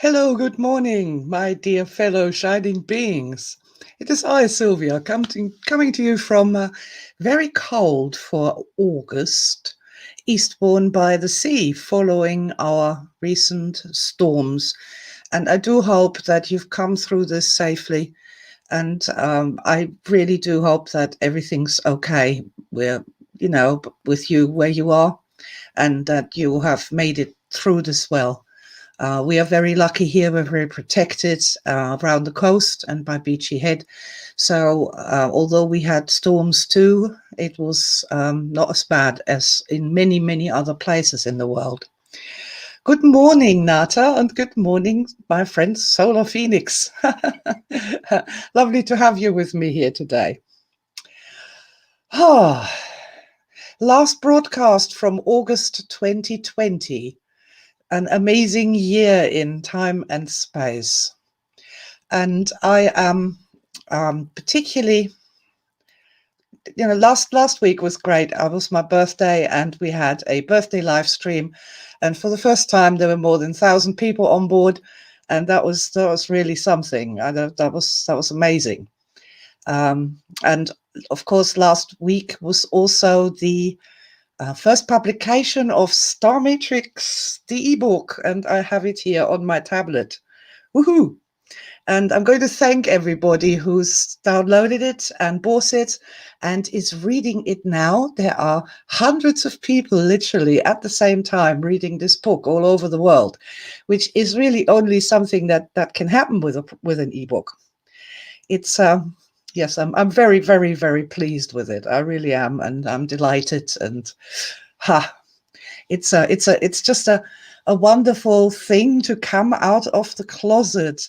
Hello, good morning, my dear fellow shining beings. It is I, Sylvia, coming to you from very cold for August, Eastbourne by the sea, following our recent storms. And I do hope that you've come through this safely. And I really do hope that everything's okay. With you where you are, and that you have made it through this well. We are very lucky here. We're very protected around the coast and by Beachy Head. So although we had storms too, it was not as bad as in many, many other places in the world. Good morning, Nata, and good morning, my friend Solar Phoenix. Lovely to have you with me here today. Last broadcast from August 2020. An amazing year in time and space. And I am particularly, last week was great. It was my birthday and we had a birthday live stream. And for the first time, there were more than 1,000 people on board. And that was really something. That was amazing. And of course, last week was also the first publication of Star Matrix, the ebook, and I have it here on my tablet. Woohoo! And I'm going to thank everybody who's downloaded it and bought it and is reading it now. There are hundreds of people literally at the same time reading this book all over the world, which is really only something that can happen with an ebook. It's yes, I'm very, very, very pleased with it. I really am, and I'm delighted. And it's just a wonderful thing to come out of the closet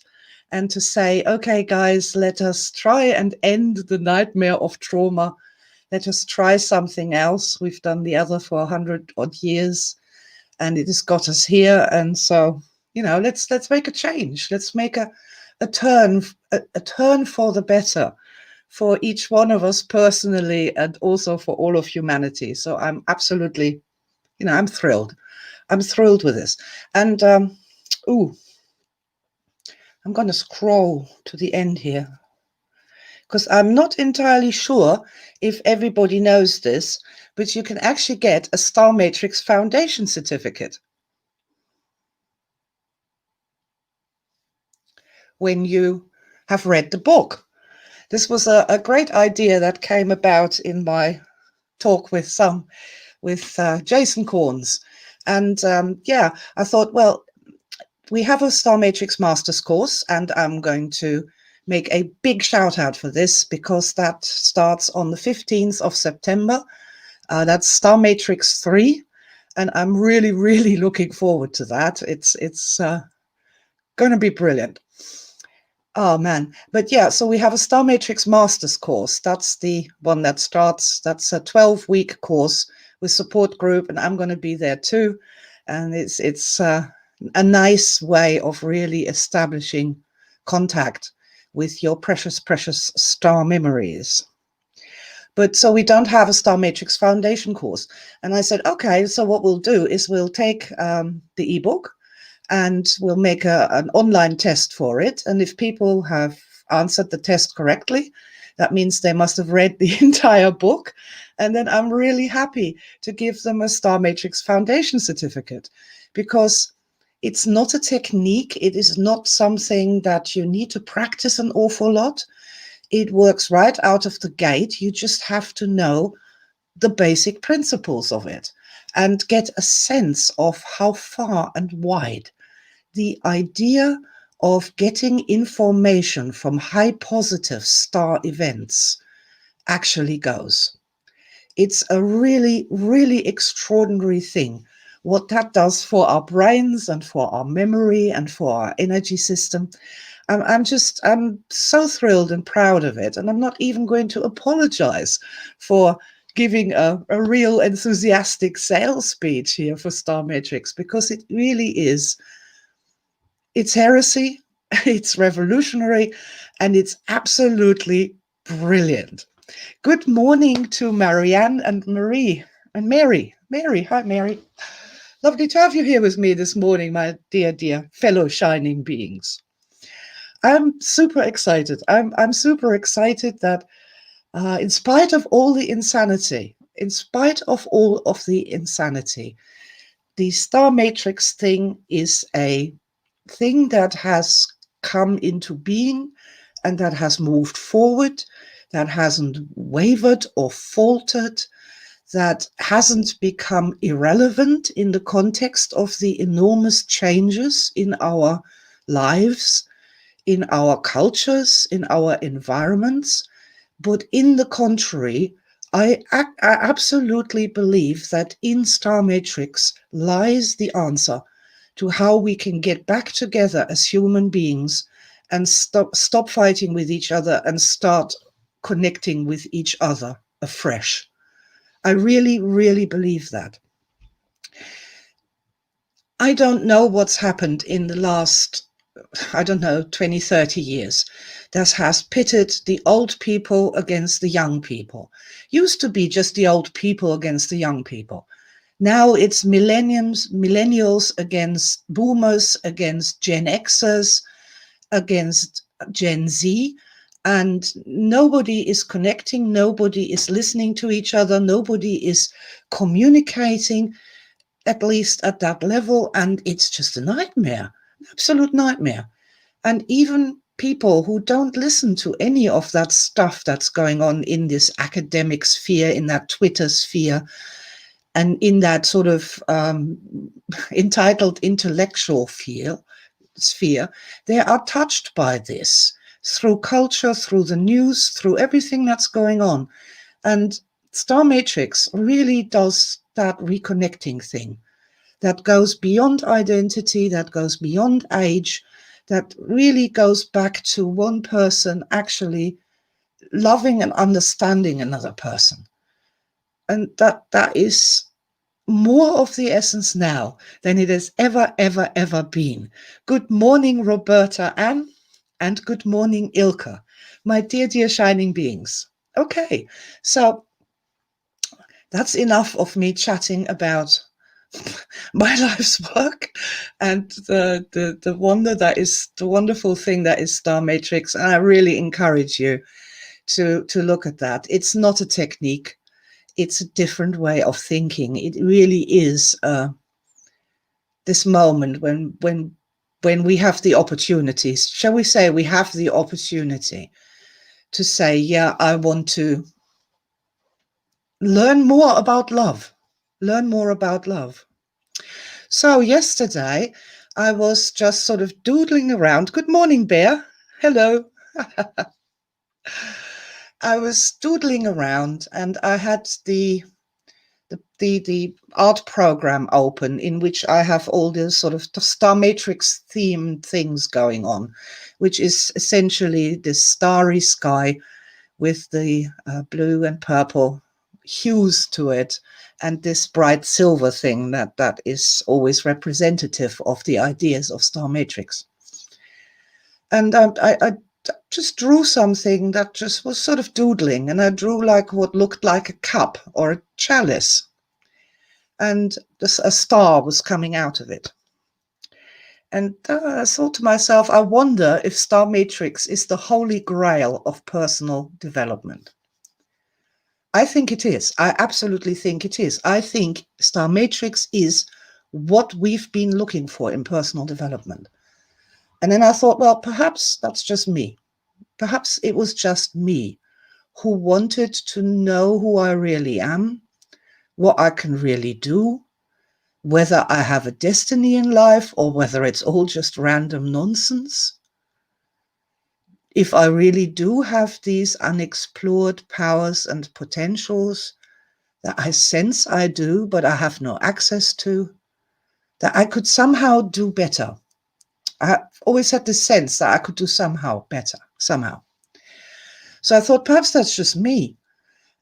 and to say, okay, guys, let us try and end the nightmare of trauma. Let us try something else. We've done the other for 100 odd years, and it has got us here. And so, let's make a change. Let's make a turn for the better, for each one of us personally and also for all of humanity. So I'm absolutely, I'm thrilled. I'm thrilled with this. And I'm going to scroll to the end here because I'm not entirely sure if everybody knows this, but you can actually get a Star Matrix Foundation certificate when you have read the book. This was a great idea that came about in my talk with Jason Corns. And I thought, well, we have a Star Matrix Masters course, and I'm going to make a big shout out for this because that starts on the 15th of September. That's Star Matrix 3. And I'm really, really looking forward to that. It's going to be brilliant. Oh man. But yeah, so we have a Star Matrix Masters course. That's the one that starts. That's a 12-week course with support group, and I'm going to be there too. And it's a nice way of really establishing contact with your precious, precious star memories. But so we don't have a Star Matrix Foundation course. And I said, okay, so what we'll do is we'll take the ebook, and we'll make an online test for it. And if people have answered the test correctly, that means they must have read the entire book. And then I'm really happy to give them a Star Matrix Foundation certificate, because it's not a technique. It is not something that you need to practice an awful lot. It works right out of the gate. You just have to know the basic principles of it and get a sense of how far and wide the idea of getting information from high positive star events actually goes. It's a really, really extraordinary thing, what that does for our brains and for our memory and for our energy system. I'm so thrilled and proud of it. And I'm not even going to apologize for giving a real enthusiastic sales speech here for Star Matrix, because it really is. It's heresy, it's revolutionary, and it's absolutely brilliant. Good morning to Marianne and Marie. And Mary. Hi, Mary. Lovely to have you here with me this morning, my dear, dear fellow shining beings. I'm super excited. I'm super excited that in spite of all the insanity, the star matrix thing is a thing that has come into being and that has moved forward, that hasn't wavered or faltered, that hasn't become irrelevant in the context of the enormous changes in our lives, in our cultures, in our environments. But in the contrary, I absolutely believe that in Star Matrix lies the answer to how we can get back together as human beings and stop fighting with each other and start connecting with each other afresh. I really, really believe that. I don't know what's happened in the last, 20, 30 years that has pitted the old people against the young people. Used to be just the old people against the young people. Now it's millennials against boomers, against Gen Xers, against Gen Z. And nobody is connecting, nobody is listening to each other, nobody is communicating, at least at that level. And it's just a nightmare, an absolute nightmare. And even people who don't listen to any of that stuff that's going on in this academic sphere, in that Twitter sphere, and in that sort of entitled intellectual sphere, they are touched by this through culture, through the news, through everything that's going on. And Star Matrix really does that reconnecting thing that goes beyond identity, that goes beyond age, that really goes back to one person actually loving and understanding another person. And that is more of the essence now than it has ever, ever, ever been. Good morning, Roberta Ann, and good morning, Ilka, my dear, dear shining beings. Okay, so that's enough of me chatting about my life's work and the wonder that is the wonderful thing that is Star Matrix. And I really encourage you to look at that. It's not a technique. It's a different way of thinking. It really is this moment when we have the opportunities, shall we say, we have the opportunity to say, yeah, I want to learn more about love. Learn more about love. So yesterday I was just sort of doodling around. Good morning, Bear. Hello. I was doodling around and I had the art program open in which I have all the sort of Star Matrix themed things going on, which is essentially this starry sky with the blue and purple hues to it, and this bright silver thing that is always representative of the ideas of Star Matrix. And I just drew something that just was sort of doodling, and I drew like what looked like a cup or a chalice, and a star was coming out of it. And I thought to myself, I wonder if Star Matrix is the holy grail of personal development. I think it is. I absolutely think it is. I think Star Matrix is what we've been looking for in personal development. And then I thought, well, perhaps that's just me. Perhaps it was just me who wanted to know who I really am, what I can really do, whether I have a destiny in life or whether it's all just random nonsense. If I really do have these unexplored powers and potentials that I sense I do, but I have no access to, that I could somehow do better. I always had this sense that I could do somehow better, somehow. So I thought perhaps that's just me.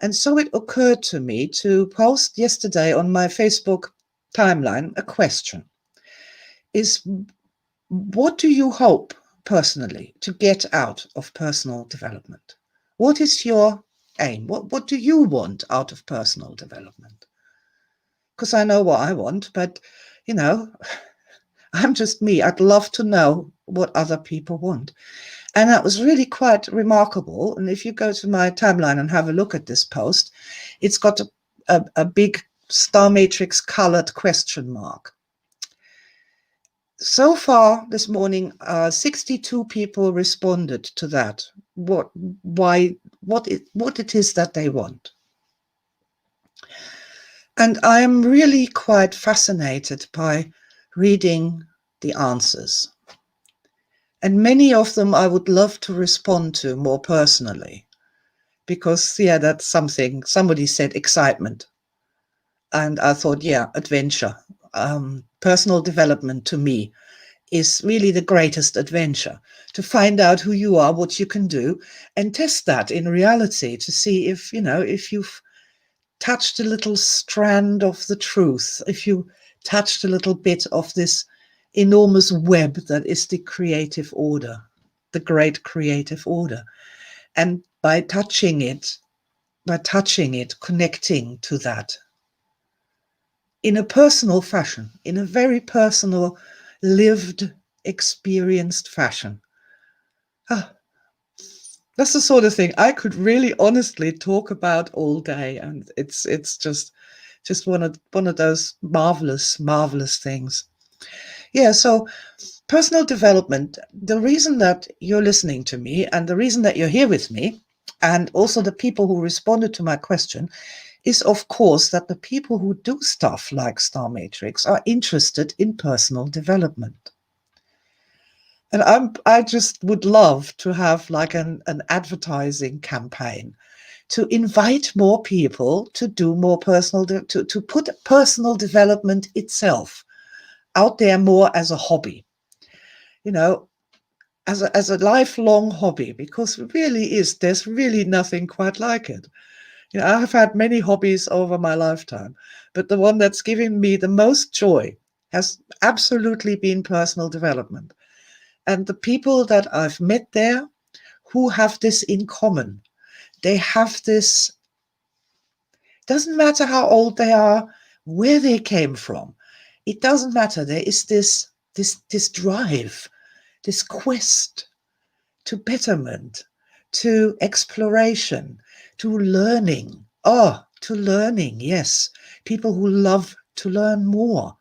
And so it occurred to me to post yesterday on my Facebook timeline a question. Is what do you hope personally to get out of personal development? What is your aim? What do you want out of personal development? because I know what I want, but, you know, I'm just me. I'd love to know what other people want. And that was really quite remarkable. And if you go to my timeline and have a look at this post, it's got a big star matrix colored question mark. So far this morning, 62 people responded to that. What it is that they want. And I am really quite fascinated by reading the answers. And many of them I would love to respond to more personally, because, yeah, that's something. Somebody said excitement. And I thought, yeah, adventure. Personal development to me is really the greatest adventure, to find out who you are, what you can do, and test that in reality to see if, you know, if you've touched a little strand of the truth, if you touched a little bit of this enormous web that is the creative order, the great creative order. And by touching it, connecting to that in a personal fashion, in a very personal, lived, experienced fashion. That's the sort of thing I could really honestly talk about all day. And it's just one of those marvelous things. Yeah, so personal development, the reason that you're listening to me and the reason that you're here with me, and also the people who responded to my question, is of course that the people who do stuff like Star Matrix are interested in personal development. And I just would love to have like an advertising campaign to invite more people to do more to put personal development itself out there more as a hobby, you know, as a lifelong hobby, because there's really nothing quite like it. You know, I have had many hobbies over my lifetime, but the one that's given me the most joy has absolutely been personal development. And the people that I've met there who have this in common, they have this, doesn't matter how old they are, where they came from. It doesn't matter. There is this drive, this quest to betterment, to exploration, to learning. To learning, yes. People who love to learn more,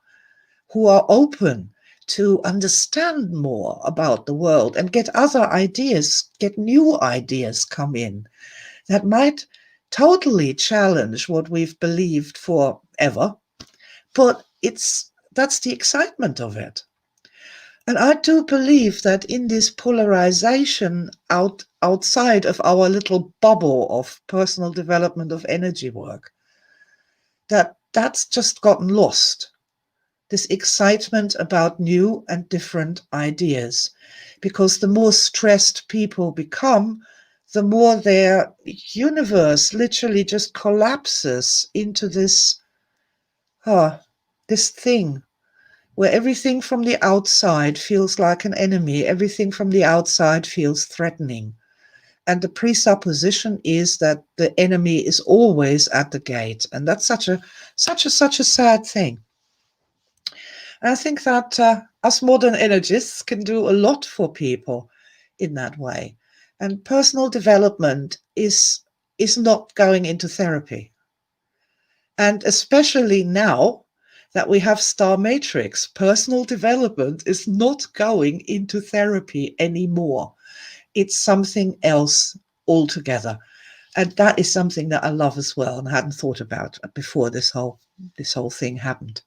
who are open to understand more about the world and get other ideas, get new ideas come in that might totally challenge what we've believed forever. But that's the excitement of it. And I do believe that in this polarization outside of our little bubble of personal development of energy work, that's just gotten lost. This excitement about new and different ideas, because the more stressed people become, the more their universe literally just collapses into this thing where everything from the outside feels like an enemy, everything from the outside feels threatening. And the presupposition is that the enemy is always at the gate. And that's such a sad thing. And I think that us modern energists can do a lot for people in that way. And personal development is not going into therapy. And especially now that we have Star Matrix, personal development is not going into therapy anymore. It's something else altogether. And that is something that I love as well, and I hadn't thought about before this whole thing happened.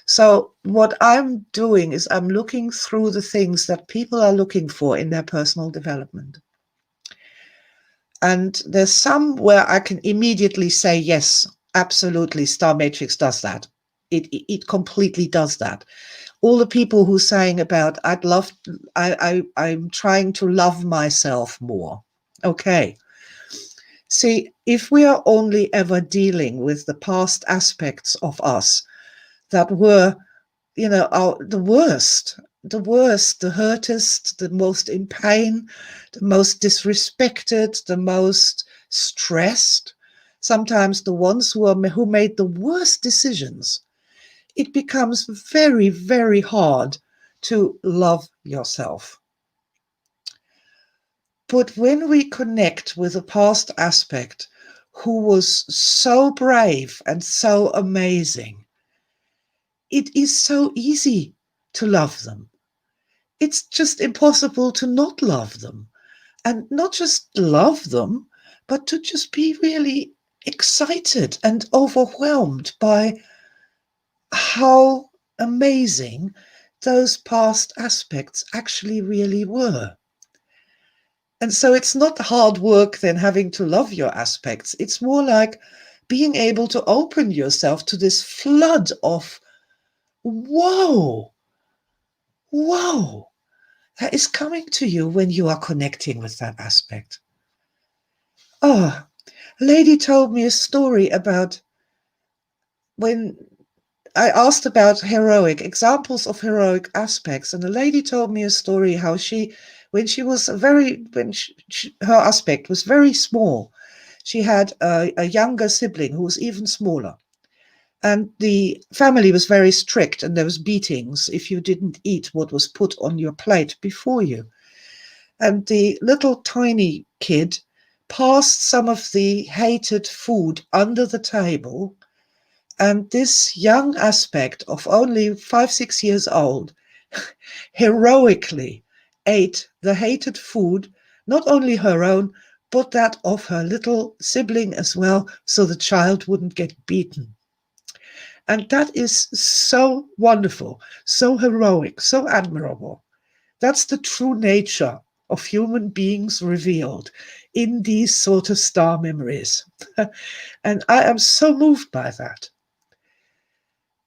So what I'm doing is I'm looking through the things that people are looking for in their personal development. And there's some where I can immediately say, yes, absolutely, Star Matrix does that. It completely does that. All the people who are saying about, I'm trying to love myself more. Okay. See, if we are only ever dealing with the past aspects of us that were, the worst, the hurtest, the most in pain, the most disrespected, the most stressed. sometimes the ones who made the worst decisions, it becomes very, very hard to love yourself. But when we connect with a past aspect who was so brave and so amazing, it is so easy to love them. It's just impossible to not love them. And not just love them, but to just be really excited and overwhelmed by how amazing those past aspects actually really were. And so it's not hard work then having to love your aspects. It's more like being able to open yourself to this flood of whoa, whoa, that is coming to you when you are connecting with that aspect. Oh, a lady told me a story about when I asked about heroic examples of heroic aspects, and the lady told me a story how when she was her aspect was very small, she had a younger sibling who was even smaller, and the family was very strict, and there was beatings if you didn't eat what was put on your plate before you. And the little tiny kid passed some of the hated food under the table, and this young aspect of only 5, 6 years old heroically ate the hated food, not only her own, but that of her little sibling as well, so the child wouldn't get beaten. And that is so wonderful, so heroic, so admirable. That's the true nature of human beings revealed in these sort of star memories. And I am so moved by that.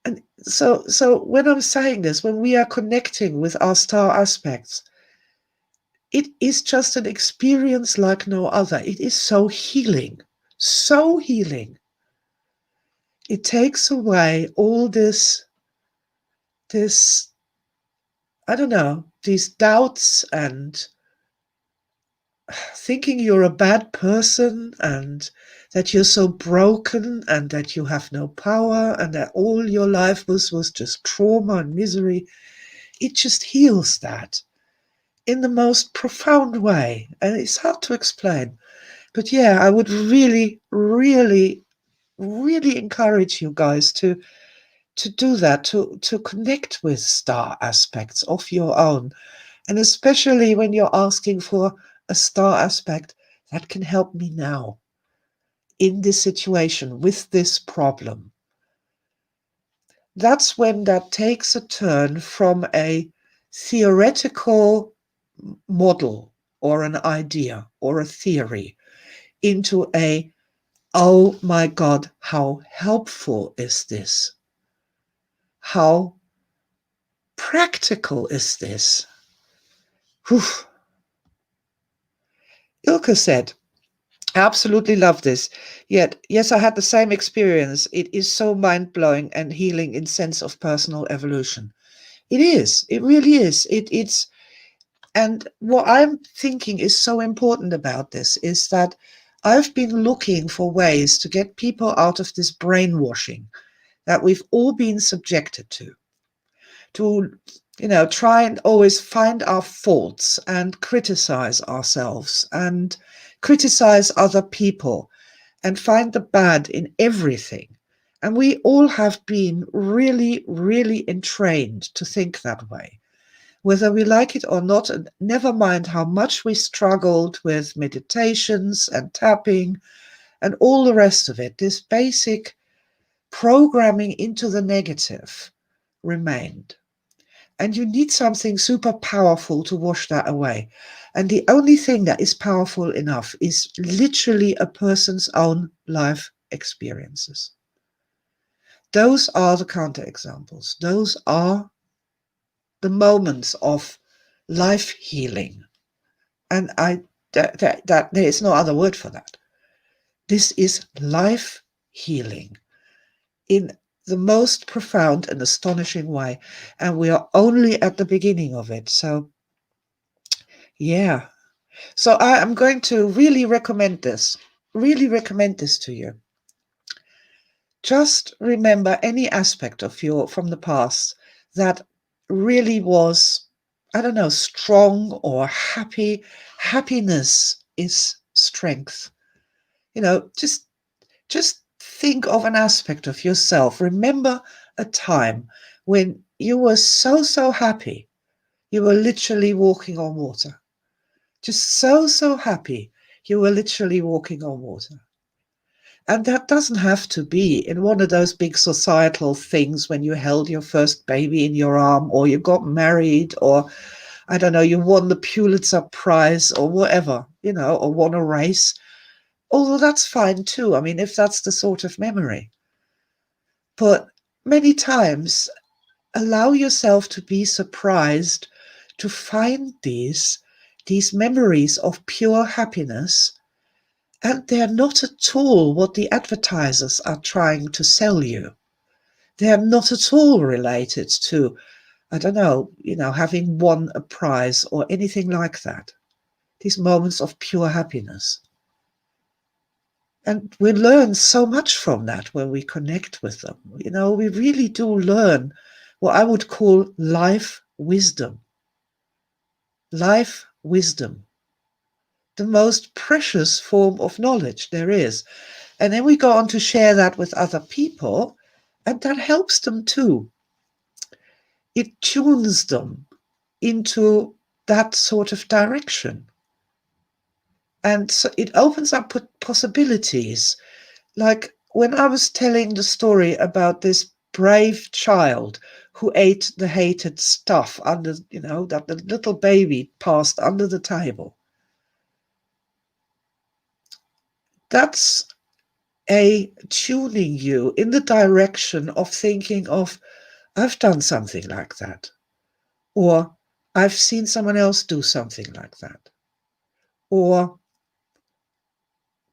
And so when I'm saying this, when we are connecting with our star aspects, it is just an experience like no other. It is so healing, so healing. It takes away all this, I don't know, these doubts and thinking you're a bad person and that you're so broken and that you have no power and that all your life was just trauma and misery. It just heals that in the most profound way. And it's hard to explain. But yeah, I would really, really, really encourage you guys to do that, to connect with star aspects of your own. And especially when you're asking for a star aspect that can help me now in this situation with this problem. That's when that takes a turn from a theoretical model or an idea or a theory into a, oh my God, how helpful is this? How practical is this? Whew. Ilka said, I absolutely love this. Yet, yes, I had the same experience. It is so mind-blowing and healing in sense of personal evolution. It is. It really is. It's and what I'm thinking is so important about this is that I've been looking for ways to get people out of this brainwashing that we've all been subjected to, try and always find our faults and criticize ourselves and criticize other people and find the bad in everything. And we all have been really, really entrained to think that way, whether we like it or not. And never mind how much we struggled with meditations and tapping and all the rest of it, this basic programming into the negative remained. And you need something super powerful to wash that away. And the only thing that is powerful enough is literally a person's own life experiences. Those are the counterexamples. Those are the moments of life healing. And that there is no other word for that. This is life healing in the most profound and astonishing way. And we are only at the beginning of it. So, yeah. So I am going to really recommend this to you. Just remember any aspect of your from the past that really was, I don't know, strong or happy. Happiness is strength. Just think of an aspect of yourself. Remember a time when you were so happy. You were literally walking on water. Just so happy. You were literally walking on water. And that doesn't have to be in one of those big societal things when you held your first baby in your arm, or you got married, or I don't know, you won the Pulitzer Prize or whatever, or won a race. Although that's fine too. I mean, if that's the sort of memory. But many times, allow yourself to be surprised to find these memories of pure happiness. And they're not at all what the advertisers are trying to sell you. They're not at all related to, I don't know, having won a prize or anything like that. These moments of pure happiness. And we learn so much from that when we connect with them. We really do learn what I would call life wisdom. Life wisdom. The most precious form of knowledge there is. And then we go on to share that with other people, and that helps them too. It tunes them into that sort of direction. And so it opens up possibilities. Like when I was telling the story about this brave child who ate the hated stuff under, that the little baby passed under the table. That's a tuning you in the direction of thinking of, I've done something like that. Or I've seen someone else do something like that. Or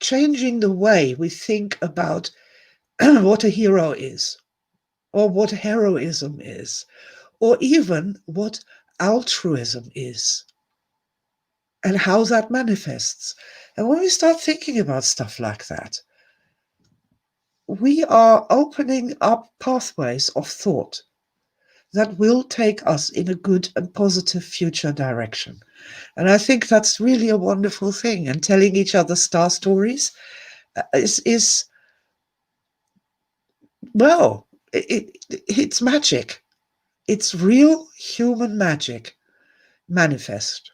changing the way we think about what a hero is, or what heroism is, or even what altruism is, and how that manifests. And when we start thinking about stuff like that, we are opening up pathways of thought that will take us in a good and positive future direction. And I think that's really a wonderful thing. And telling each other star stories is well, it's magic. It's real human magic manifest.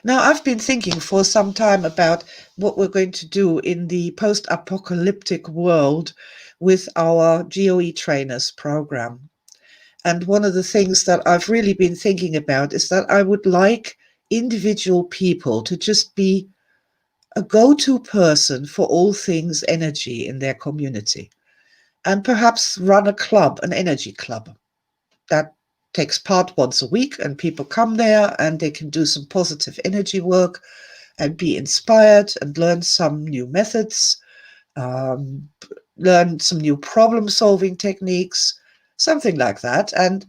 Now, I've been thinking for some time about what we're going to do in the post-apocalyptic world with our GOE trainers program. And one of the things that I've really been thinking about is that I would like individual people to just be a go-to person for all things energy in their community, and perhaps run a club, an energy club that takes part once a week, and people come there and they can do some positive energy work and be inspired and learn some new methods, um, learn some new problem solving techniques, something like that, and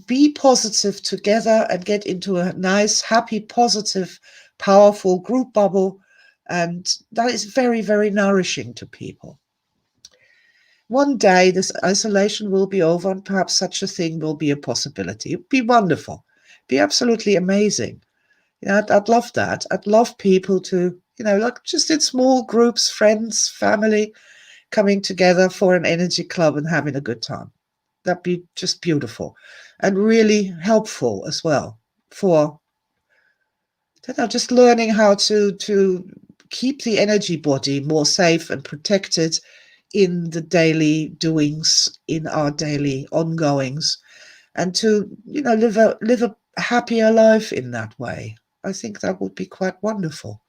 be positive together and get into a nice, happy, positive, powerful group bubble. And that is very, very nourishing to people. One day this isolation will be over and perhaps such a thing will be a possibility. It'd be wonderful. Be absolutely amazing. I'd love that. I'd love people to, like just in small groups, friends, family, coming together for an energy club and having a good time. That'd be just beautiful and really helpful as well for just learning how to keep the energy body more safe and protected in the daily doings, in our daily ongoings, and to live a happier life in that way. I think that would be quite wonderful.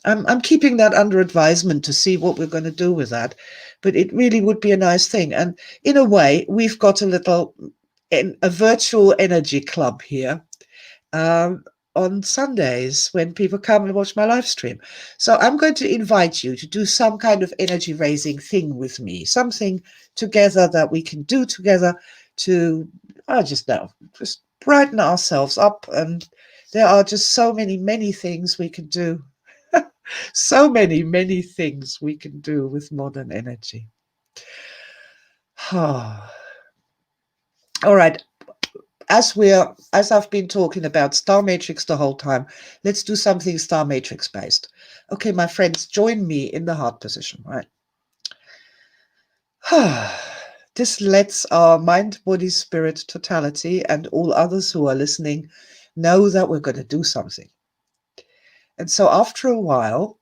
I'm keeping that under advisement to see what we're going to do with that, but it really would be a nice thing. And in a way, we've got a virtual energy club here um, on Sundays when people come and watch my live stream. So I'm going to invite you to do some kind of energy raising thing with me, something together that we can do together to, I just know, just brighten ourselves up. And there are just so many things we can do So many, many things we can do with modern energy. All right. As I've been talking about star matrix the whole time, let's do something star matrix based. Okay, my friends, join me in the heart position, right? This lets our mind, body, spirit, totality, and all others who are listening know that we're going to do something. And so after a while,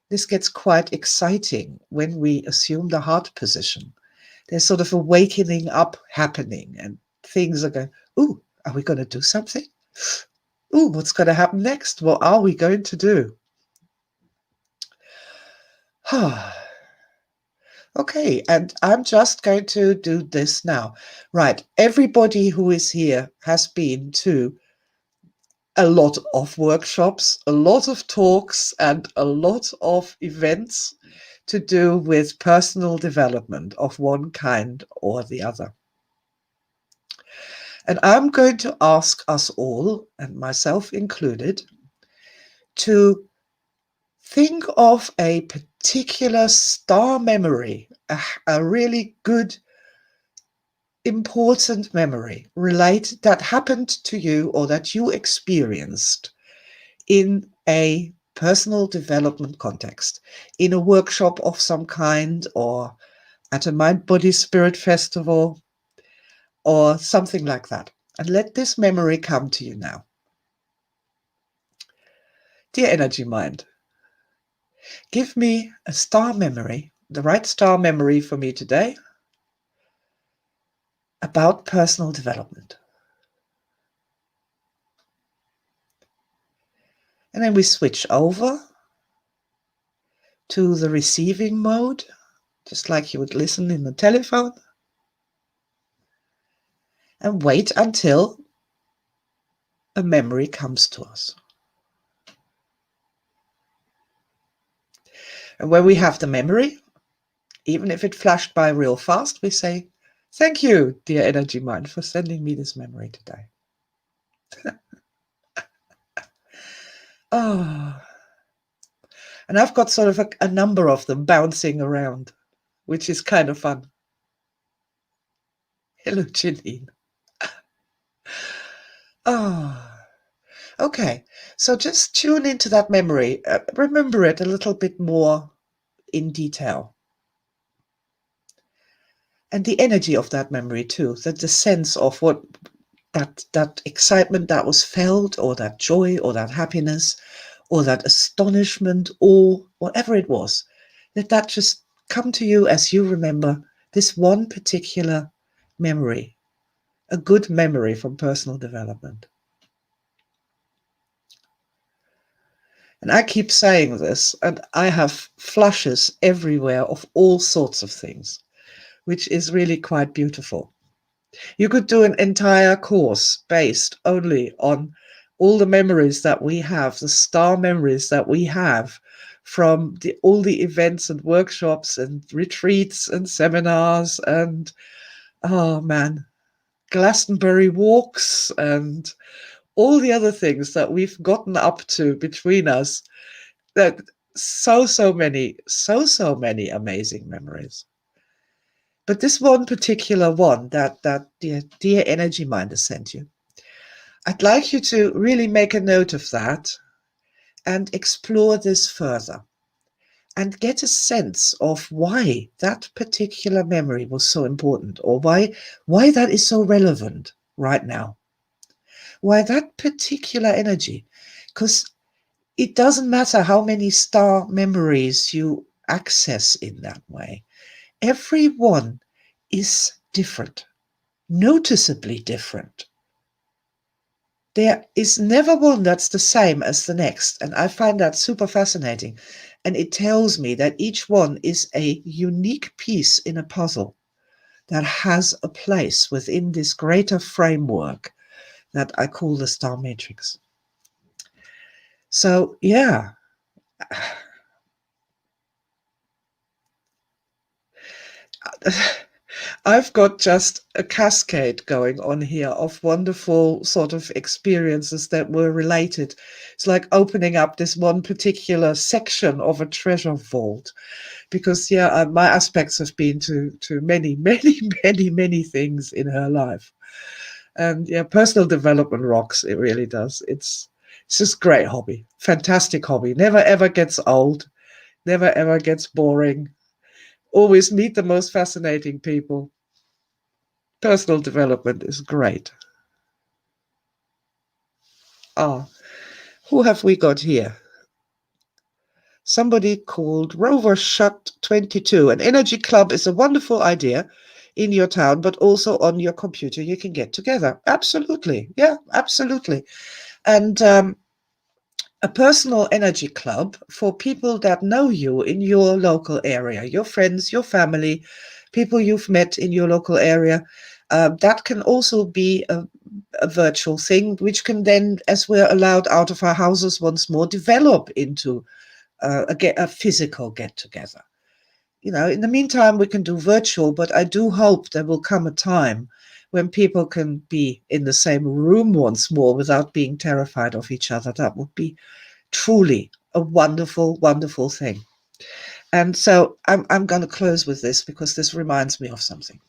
this gets quite exciting when we assume the heart position. There's sort of a wakening up happening, and things are going, ooh, are we going to do something? Ooh, what's going to happen next? What are we going to do? Okay, and I'm just going to do this now. Right, everybody who is here has been to a lot of workshops, a lot of talks, and a lot of events to do with personal development of one kind or the other. And I'm going to ask us all, and myself included, to think of a particular star memory, a really good, important memory that happened to you or that you experienced in a personal development context, in a workshop of some kind, or at a mind, body, spirit festival, or something like that. And let this memory come to you now. Dear Energy Mind, give me a star memory, the right star memory for me today, about personal development. And then we switch over to the receiving mode, just like you would listen in the telephone, and wait until a memory comes to us. And when we have the memory, even if it flashed by real fast, we say, thank you, dear Energy Mind, for sending me this memory today. Oh. And I've got sort of a number of them bouncing around, which is kind of fun. Hello, Janine. Oh. Okay, so just tune into that memory. Remember it a little bit more in detail. And the energy of that memory too, that the sense of what that excitement that was felt, or that joy, or that happiness, or that astonishment, or whatever it was, that just come to you as you remember this one particular memory, a good memory from personal development. And I keep saying this, and I have flashes everywhere of all sorts of things, which is really quite beautiful. You could do an entire course based only on all the memories that we have, the star memories that we have from all the events and workshops and retreats and seminars and, oh man, Glastonbury walks and all the other things that we've gotten up to between us. That so many amazing memories. But this one particular one that dear Energy Minder sent you, I'd like you to really make a note of that and explore this further and get a sense of why that particular memory was so important, or why that is so relevant right now. Why that particular energy, because it doesn't matter how many star memories you access in that way. Every one is different, noticeably different. There is never one that's the same as the next, and I find that super fascinating. And it tells me that each one is a unique piece in a puzzle that has a place within this greater framework that I call the star matrix. So, yeah. I've got just a cascade going on here of wonderful sort of experiences that were related. It's like opening up this one particular section of a treasure vault, because my aspects have been to many, many, many things in her life. And yeah, personal development rocks. It really does. It's just great hobby, fantastic hobby. Never ever gets old. Never ever gets boring. Always meet the most fascinating people. Personal development is great. Ah, who have we got here? Somebody called Rover Shut 22. An energy club is a wonderful idea in your town, but also on your computer you can get together. Absolutely. Yeah, absolutely. And a personal energy club for people that know you in your local area, your friends, your family, people you've met in your local area. That can also be a virtual thing, which can then, as we're allowed out of our houses once more, develop into a physical get together. In the meantime, we can do virtual, but I do hope there will come a time when people can be in the same room once more without being terrified of each other. That would be truly a wonderful, wonderful thing. And so I'm going to close with this because this reminds me of something.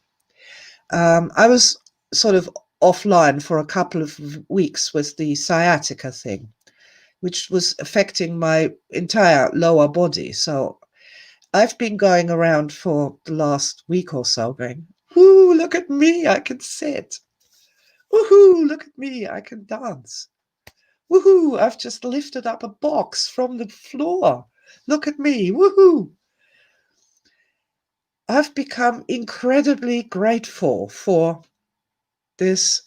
I was sort of offline for a couple of weeks with the sciatica thing, which was affecting my entire lower body. So I've been going around for the last week or so going, whoo, look at me, I can sit. Woohoo, look at me, I can dance. Woohoo, I've just lifted up a box from the floor. Look at me, woohoo. I've become incredibly grateful for this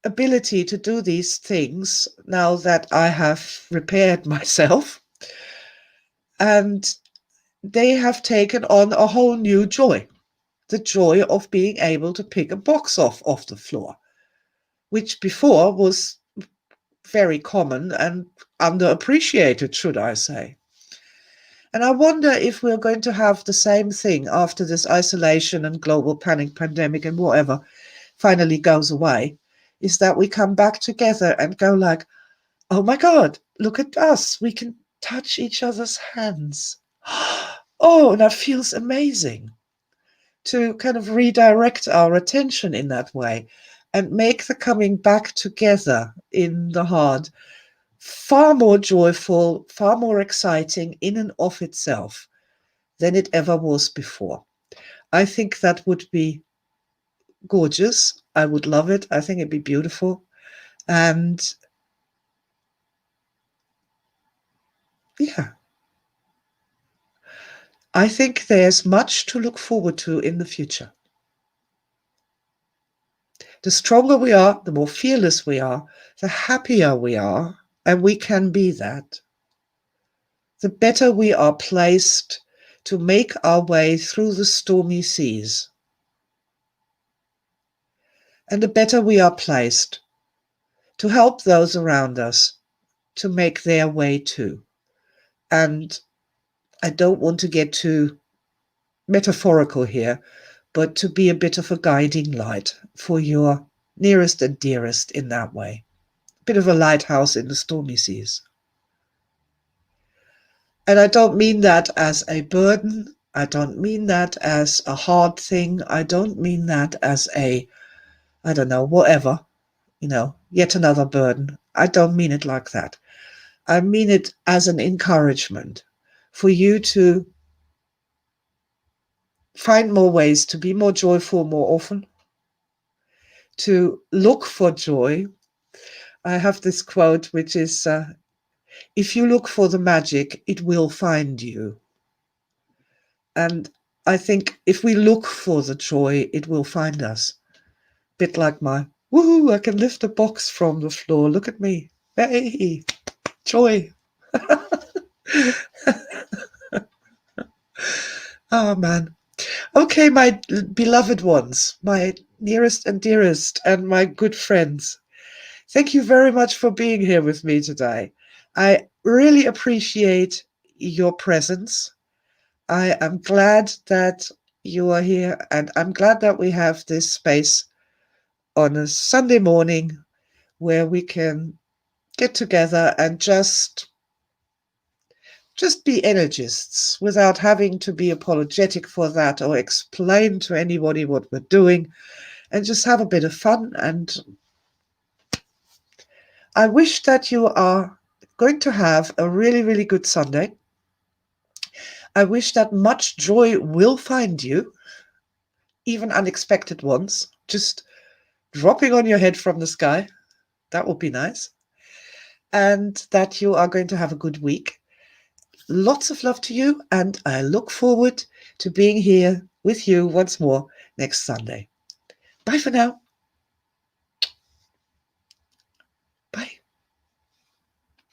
ability to do these things now that I have repaired myself. And they have taken on a whole new joy, the joy of being able to pick a box off the floor, which before was very common and underappreciated, should I say. And I wonder if we're going to have the same thing after this isolation and global panic pandemic and whatever finally goes away, is that we come back together and go like, oh my God, look at us. We can touch each other's hands. Oh, and that feels amazing to kind of redirect our attention in that way and make the coming back together in the heart far more joyful, far more exciting in and of itself than it ever was before. I think that would be gorgeous. I would love it. I think it'd be beautiful. And yeah, I think there's much to look forward to in the future. The stronger we are, the more fearless we are, the happier we are, and we can be that, the better we are placed to make our way through the stormy seas. And the better we are placed to help those around us to make their way too. And I don't want to get too metaphorical here, but to be a bit of a guiding light for your nearest and dearest in that way. A bit of a lighthouse in the stormy seas. And I don't mean that as a burden. I don't mean that as a hard thing. I don't mean that as a, I don't know, whatever, yet another burden. I don't mean it like that. I mean it as an encouragement for you to find more ways to be more joyful more often, to look for joy. I have this quote, which is, if you look for the magic, it will find you. And I think if we look for the joy, it will find us. Bit like my, woohoo, I can lift a box from the floor. Look at me. Hey, joy. Oh, man. Okay, my beloved ones, my nearest and dearest, and my good friends. Thank you very much for being here with me today. I really appreciate your presence. I am glad that you are here, and I'm glad that we have this space on a Sunday morning where we can get together and just be energists without having to be apologetic for that or explain to anybody what we're doing, and just have a bit of fun. And I wish that you are going to have a really, really good Sunday. I wish that much joy will find you, even unexpected ones, just dropping on your head from the sky. That would be nice. And that you are going to have a good week. Lots of love to you, and I look forward to being here with you once more next Sunday. Bye for now.